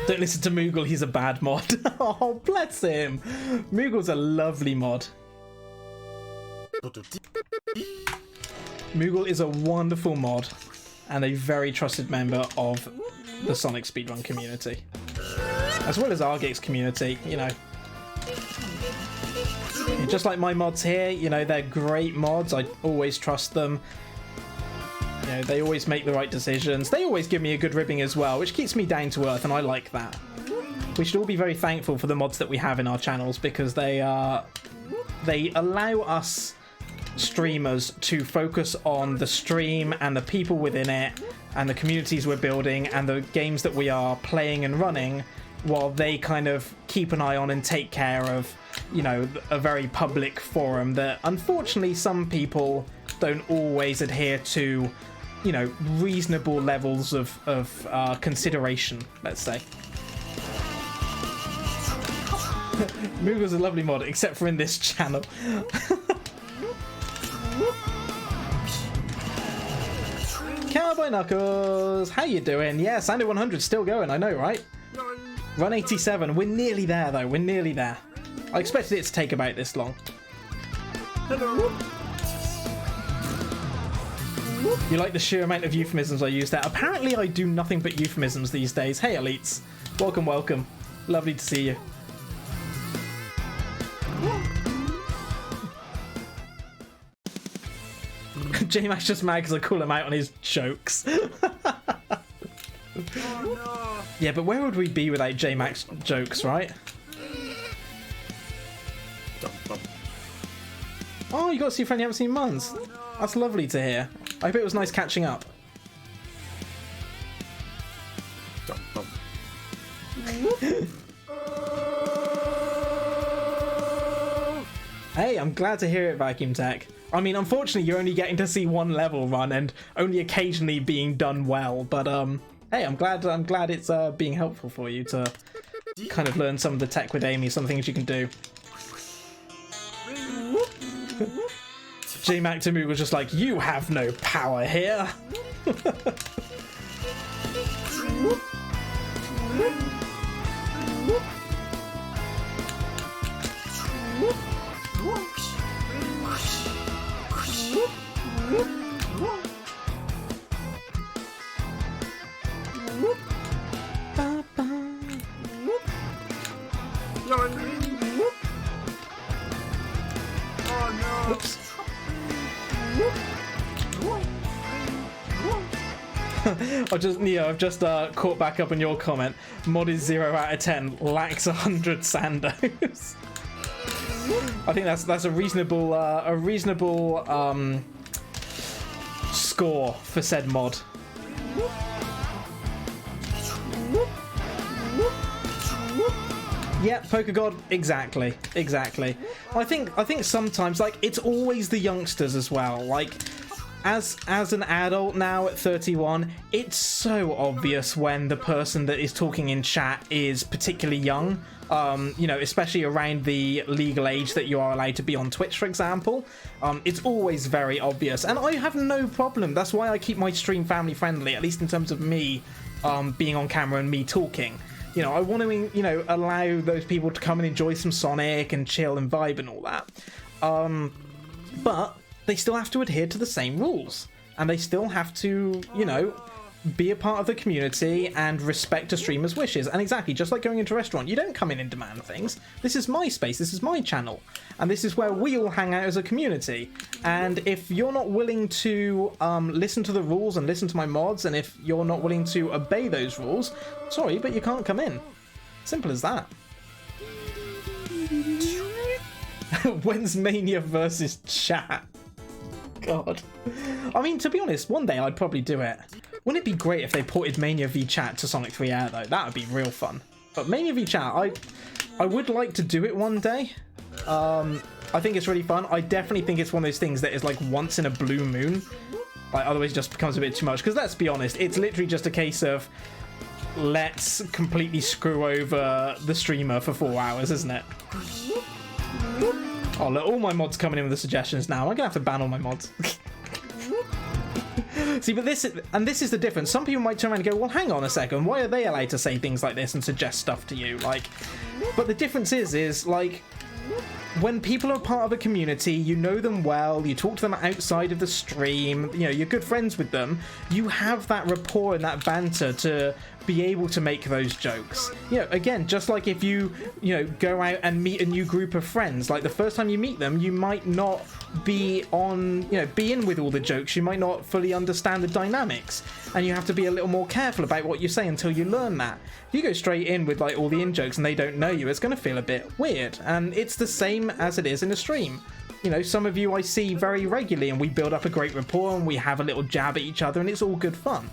Don't listen to Moogle, he's a bad mod. Oh, bless him. Moogle's a lovely mod. Moogle is a wonderful mod and a very trusted member of the Sonic speedrun community, as well as Argate's community, you know. Just like my mods here, you know, they're great mods. I always trust them. You know, they always make the right decisions. They always give me a good ribbing as well, which keeps me down to earth, and I like that. We should all be very thankful for the mods that we have in our channels, because they allow us streamers to focus on the stream and the people within it and the communities we're building and the games that we are playing and running, while they kind of keep an eye on and take care of, you know, a very public forum that unfortunately some people don't always adhere to, you know, reasonable levels of consideration, let's say. Moogle's a lovely mod, except for in this channel. Cowboy Knuckles, how you doing? Yeah, Sando 100 still going, I know, right? Run 87, we're nearly there though, we're nearly there. I expected it to take about this long. Hello. You like the sheer amount of euphemisms I use there? Apparently I do nothing but euphemisms these days. Hey elites, welcome, welcome. Lovely to see you. J-Max just mad because I call him out on his jokes. Oh no. Yeah, but where would we be without J-Max jokes, right? Oh, you got to see a friend you haven't seen in months. That's lovely to hear. I hope it was nice catching up. Hey, I'm glad to hear it, Vacuum Tech. I mean, unfortunately, you're only getting to see one level run and only occasionally being done well. But hey, I'm glad it's being helpful for you to kind of learn some of the tech with Amy, some things you can do. J-Mac to me was just like, you have no power here. Oh no. Oops. I've just caught back up on your comment. Mod is 0 out of 10, lacks 100 Sandos. I think that's a reasonable score for said mod. Yeah, Poker God, exactly. I think sometimes, like, it's always the youngsters as well. Like, as an adult now at 31, it's so obvious when the person that is talking in chat is particularly young. You know, especially around the legal age that you are allowed to be on Twitch, for example. It's always very obvious, and I have no problem. That's why I keep my stream family friendly, at least in terms of me being on camera and me talking. You know, I want to, you know, allow those people to come and enjoy some Sonic and chill and vibe and all that. But they still have to adhere to the same rules, and they still have to, you know, be a part of the community and respect a streamer's wishes. And exactly, just like going into a restaurant, you don't come in and demand things. This is my space, this is my channel, and this is where we all hang out as a community. And if you're not willing to listen to the rules and listen to my mods, and if you're not willing to obey those rules, sorry, but you can't come in. Simple as that. When's Mania versus chat? God. I mean, to be honest, one day I'd probably do it. Wouldn't it be great if they ported Mania v Chat to Sonic 3 Air, though? That would be real fun. But Mania v Chat, I would like to do it one day. I think it's really fun. I definitely think it's one of those things that is like once in a blue moon. Like, otherwise it just becomes a bit too much. Because let's be honest, it's literally just a case of let's completely screw over the streamer for 4 hours, isn't it? Oh, look, all my mods coming in with the suggestions now. I'm going to have to ban all my mods. See, but this is the difference. Some people might turn around and go, well, hang on a second, why are they allowed to say things like this and suggest stuff to you? Like, but the difference is like, when people are part of a community, you know them well, you talk to them outside of the stream, you know, you're good friends with them, you have that rapport and that banter to be able to make those jokes. You know, again, just like if you go out and meet a new group of friends, like the first time you meet them, you might not be in with all the jokes, you might not fully understand the dynamics, and you have to be a little more careful about what you say until you learn that. If you go straight in with like all the in-jokes and they don't know you, it's going to feel a bit weird, and it's the same as it is in a stream. You know, some of you I see very regularly and we build up a great rapport and we have a little jab at each other and it's all good fun.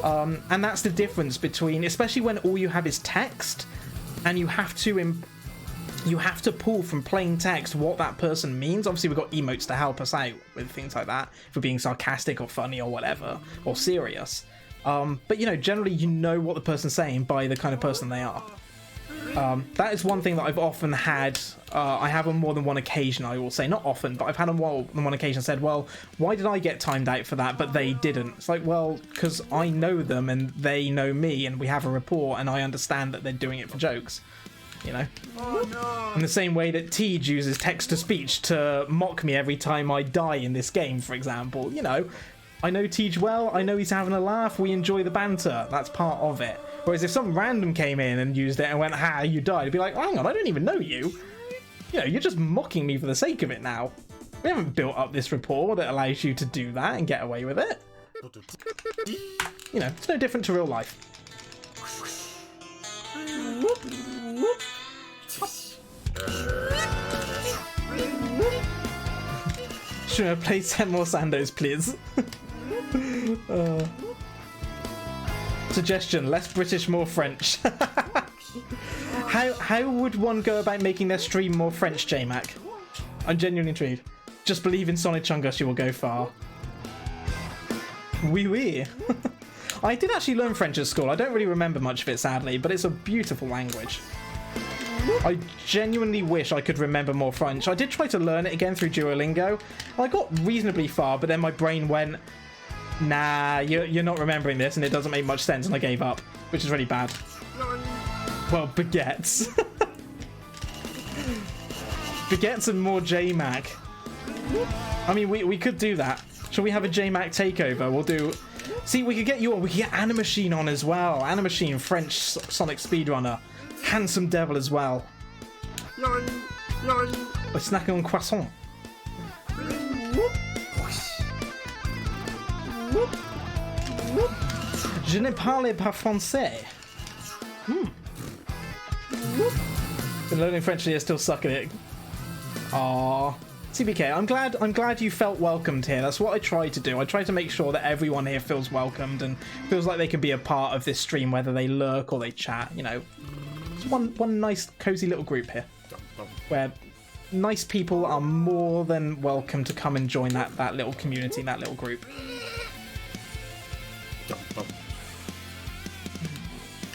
And that's the difference between, especially when all you have is text and you have to pull from plain text what that person means. Obviously we've got emotes to help us out with things like that, for being sarcastic or funny or whatever, or serious. But you know, generally you know what the person's saying by the kind of person they are. That is one thing that I've often had. I have on more than one occasion, I will say. Not often, but I've had on more than one occasion said, well, why did I get timed out for that, but they didn't? It's like, well, because I know them and they know me and we have a rapport and I understand that they're doing it for jokes. You know? Oh, no. In the same way that Tej uses text-to-speech to mock me every time I die in this game, for example. You know, I know Tej well, I know he's having a laugh, we enjoy the banter. That's part of it. Whereas if some random came in and used it and went, ha, you died, it'd be like, hang on, I don't even know you. You know, you're just mocking me for the sake of it now. We haven't built up this rapport that allows you to do that and get away with it. You know, it's no different to real life. Should I play 10 more Sandos, please? Suggestion, less British, more French. How would one go about making their stream more French, JMac? I'm genuinely intrigued. Just believe in Sonic Chungus, you will go far. Oui, oui. I did actually learn French at school. I don't really remember much of it, sadly, but it's a beautiful language. I genuinely wish I could remember more French. I did try to learn it again through Duolingo. I got reasonably far, but then my brain went, nah, you're not remembering this, and it doesn't make much sense, and I gave up, which is really bad. Well, baguettes. Baguettes and more JMac. I mean, we could do that. Shall we have a JMac takeover? We'll do... See, we could get you on. We could get Animachine on as well. Animachine, French Sonic speedrunner. Handsome Devil as well. We're snacking on croissant. Je ne parle pas français. Been learning French and you're still sucking it. Aww. CBK, I'm glad you felt welcomed here. That's what I try to do. I try to make sure that everyone here feels welcomed and feels like they can be a part of this stream, whether they lurk or they chat. You know, it's one nice, cozy little group here where nice people are more than welcome to come and join that little community, that little group.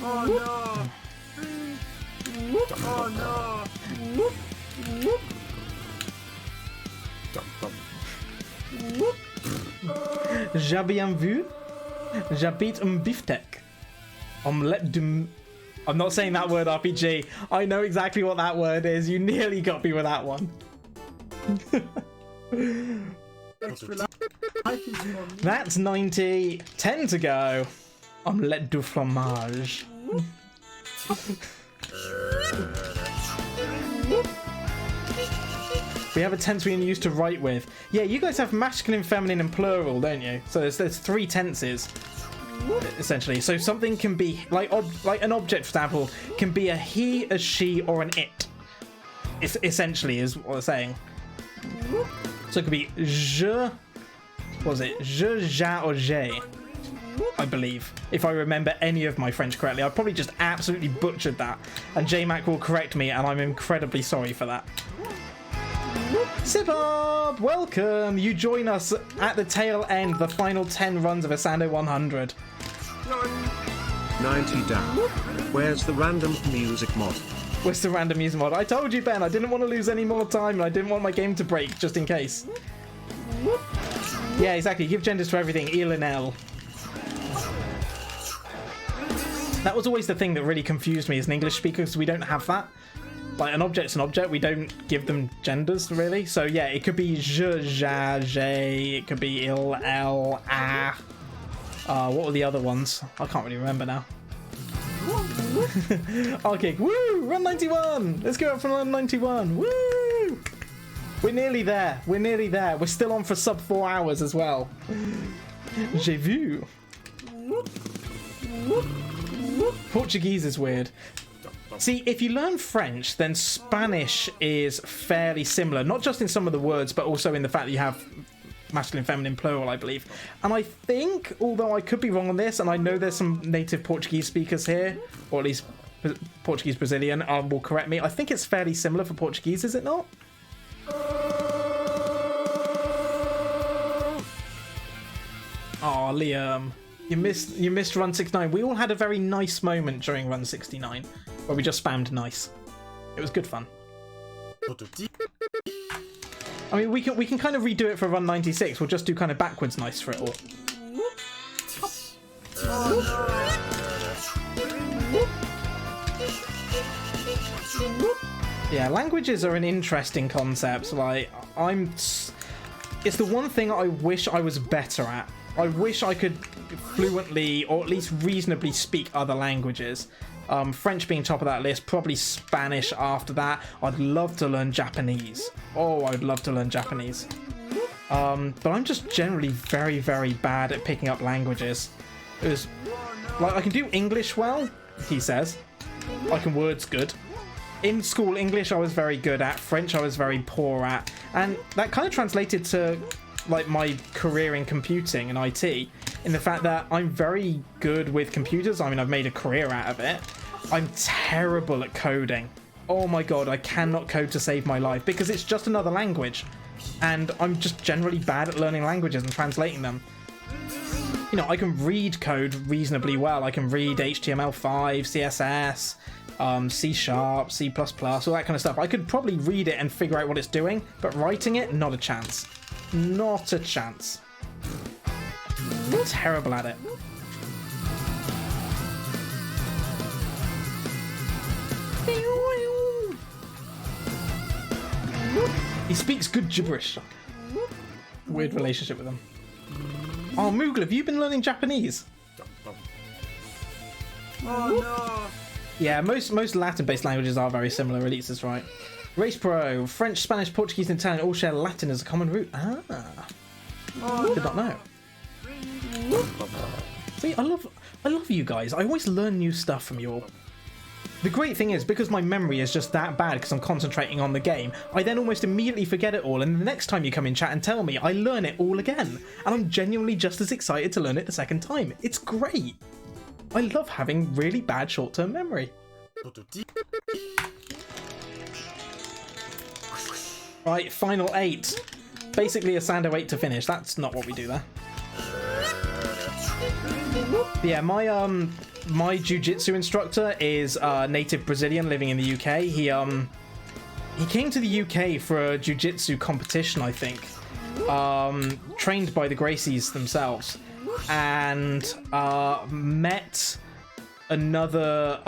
Oh no! Oh no! J'ai bien vu. J'habite un beefsteak. Omelette de... I'm not saying that word, RPG. I know exactly what that word is. You nearly got me with that one. That's 90. 10 to go. Omelette du fromage. We have a tense we can use to write with. Yeah, you guys have masculine, feminine, and plural, don't you? So there's 3 tenses, essentially. So something can be, like an object, for example, can be a he, a she, or an it. It's essentially is what they're saying. So it could be je, what was it? Je, ja, or j'ai, I believe. If I remember any of my French correctly. I probably just absolutely butchered that. And JMac will correct me, and I'm incredibly sorry for that. Sipop, welcome! You join us at the tail end, the final 10 runs of a Sando 100. 90 down. Where's the random music mod? Where's the random music mod? I told you, Ben, I didn't want to lose any more time and I didn't want my game to break, just in case. Yeah, exactly. Give genders to everything. Il and L. That was always the thing that really confused me as an English speaker, because we don't have that. Like, an object's an object. We don't give them genders, really. So, yeah, it could be je, ja, je. It could be il, el, ah. What were the other ones? I can't really remember now. Okay, woo! Run 91! Let's go up from run 91. Woo! We're nearly there. We're nearly there. We're still on for sub 4 hours as well. J'ai vu. Portuguese is weird. See, if you learn French, then Spanish is fairly similar. Not just in some of the words, but also in the fact that you have masculine, feminine, plural, I believe. And I think, although I could be wrong on this, and I know there's some native Portuguese speakers here, or at least Portuguese Brazilian, will correct me. I think it's fairly similar for Portuguese, is it not? Oh, Liam, you missed run 69. We all had a very nice moment during run 69 where we just spammed nice. It was good fun. I mean, we can kind of redo it for run 96. We'll just do kind of backwards nice for it all. Yeah, languages are an interesting concept. Like, it's the one thing I wish I was better at. I wish I could fluently, or at least reasonably, speak other languages. French being top of that list, probably Spanish after that. I'd love to learn Japanese. Oh, I'd love to learn Japanese. But I'm just generally very, very bad at picking up languages. Like, I can do English well, he says. I can words good. In school, English I was very good at. French I was very poor at. And that kind of translated to, like, my career in computing and IT, in the fact that I'm very good with computers. I mean, I've made a career out of it. I'm terrible at coding. Oh my god, I cannot code to save my life because it's just another language. And I'm just generally bad at learning languages and translating them. You know, I can read code reasonably well. I can read HTML5, CSS, C#, C++, all that kind of stuff. I could probably read it and figure out what it's doing, but writing it, not a chance. Not a chance. I'm terrible at it. He speaks good gibberish. Weird relationship with him. Oh, Moogle, have you been learning Japanese? Oh no! Yeah, most Latin-based languages are very similar, Elise is right. Race Pro, French, Spanish, Portuguese, and Italian all share Latin as a common root. Ah. Did not know. See, I love you guys. I always learn new stuff from you all. The great thing is, because my memory is just that bad because I'm concentrating on the game, I then almost immediately forget it all, and the next time you come in chat and tell me, I learn it all again. And I'm genuinely just as excited to learn it the second time. It's great. I love having really bad short-term memory. Right, final 8. Basically a Sando 8 to finish. That's not what we do there. Yeah, my jiu-jitsu instructor is native Brazilian living in the UK. He came to the UK for a jiu-jitsu competition, I think. Trained by the Gracies themselves. And met another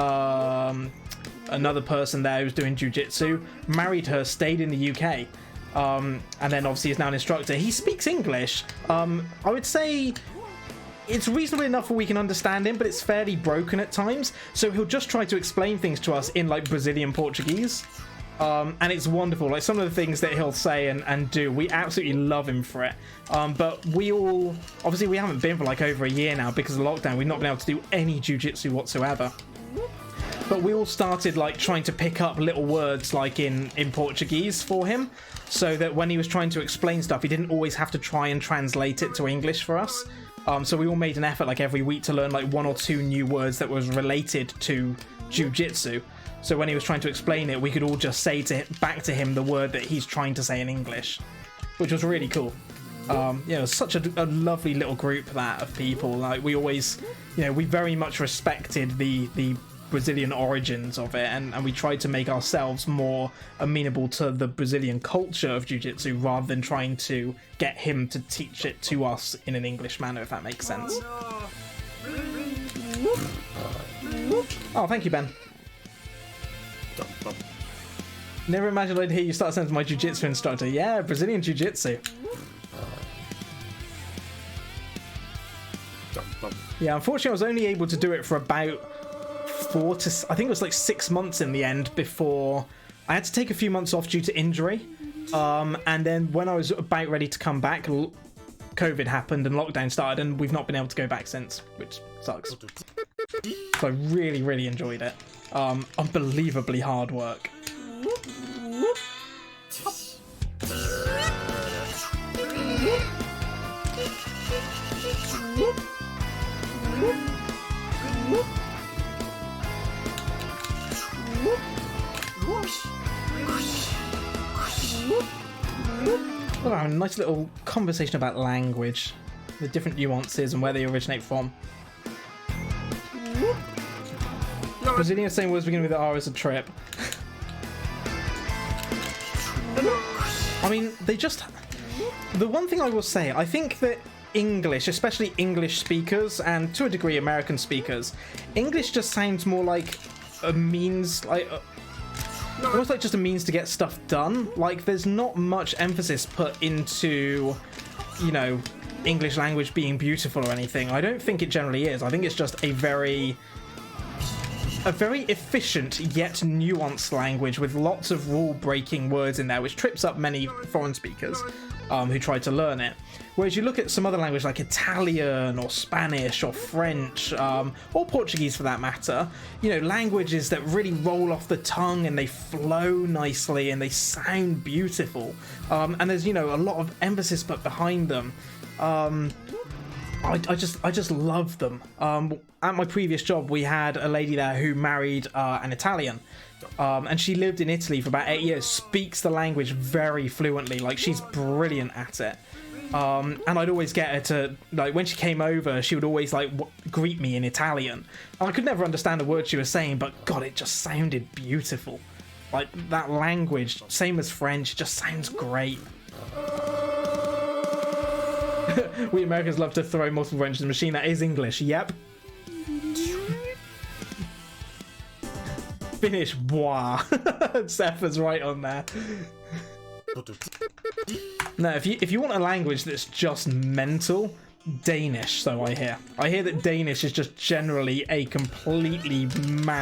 person there who was doing jiu-jitsu, married her, stayed in the UK, and then obviously is now an instructor. He speaks English. I would say it's reasonable enough where we can understand him, but it's fairly broken at times, so he'll just try to explain things to us in like Brazilian Portuguese, and it's wonderful. Like some of the things that he'll say and do, we absolutely love him for it. But we all, obviously we haven't been for like over a year now because of lockdown. We've not been able to do any jiu-jitsu whatsoever. But we all started like trying to pick up little words like in Portuguese for him, so that when he was trying to explain stuff, he didn't always have to try and translate it to English for us. So we all made an effort like every week to learn like 1 or 2 new words that was related to jiu-jitsu. So when he was trying to explain it, we could all just say back to him the word that he's trying to say in English, which was really cool. You know, such a lovely little group that of people. Like we always, you know, we very much respected the Brazilian origins of it, and we tried to make ourselves more amenable to the Brazilian culture of jiu-jitsu rather than trying to get him to teach it to us in an English manner, if that makes sense. Oh, thank you, Ben. Never imagined I'd hear you start saying to my jiu-jitsu instructor. Yeah, Brazilian jiu-jitsu. Yeah, unfortunately I was only able to do it for about I think it was like 6 months in the end before I had to take a few months off due to injury. And then when I was about ready to come back, COVID happened and lockdown started, and we've not been able to go back since, which sucks. So I really, really enjoyed it. Unbelievably hard work. Well, a nice little conversation about language, the different nuances and where they originate from. Brazilian saying words beginning with R is a trip. I mean, they just... The one thing I will say, I think that English, especially English speakers, and to a degree American speakers, English just sounds more like a means, like... almost like just a means to get stuff done. Like, there's not much emphasis put into, you know, English language being beautiful or anything. I don't think it generally is. I think it's just a very efficient yet nuanced language with lots of rule-breaking words in there, which trips up many foreign speakers who try to learn it. Whereas you look at some other language like Italian or Spanish or French, or Portuguese for that matter, you know, languages that really roll off the tongue and they flow nicely and they sound beautiful. And there's, you know, a lot of emphasis put behind them. I just love them. At my previous job, we had a lady there who married an Italian. And she lived in Italy for about 8 years, speaks the language very fluently, like she's brilliant at it. And I'd always get her to, like, when she came over, she would always, like, greet me in Italian. And I could never understand a word she was saying, but God, it just sounded beautiful. Like, that language, same as French, just sounds great. We Americans love to throw multiple wrenches in the machine. That is English, yep. Finish, bois. Seth is right on there. No, if you want a language that's just mental, Danish, so I hear. I hear that Danish is just generally a completely mad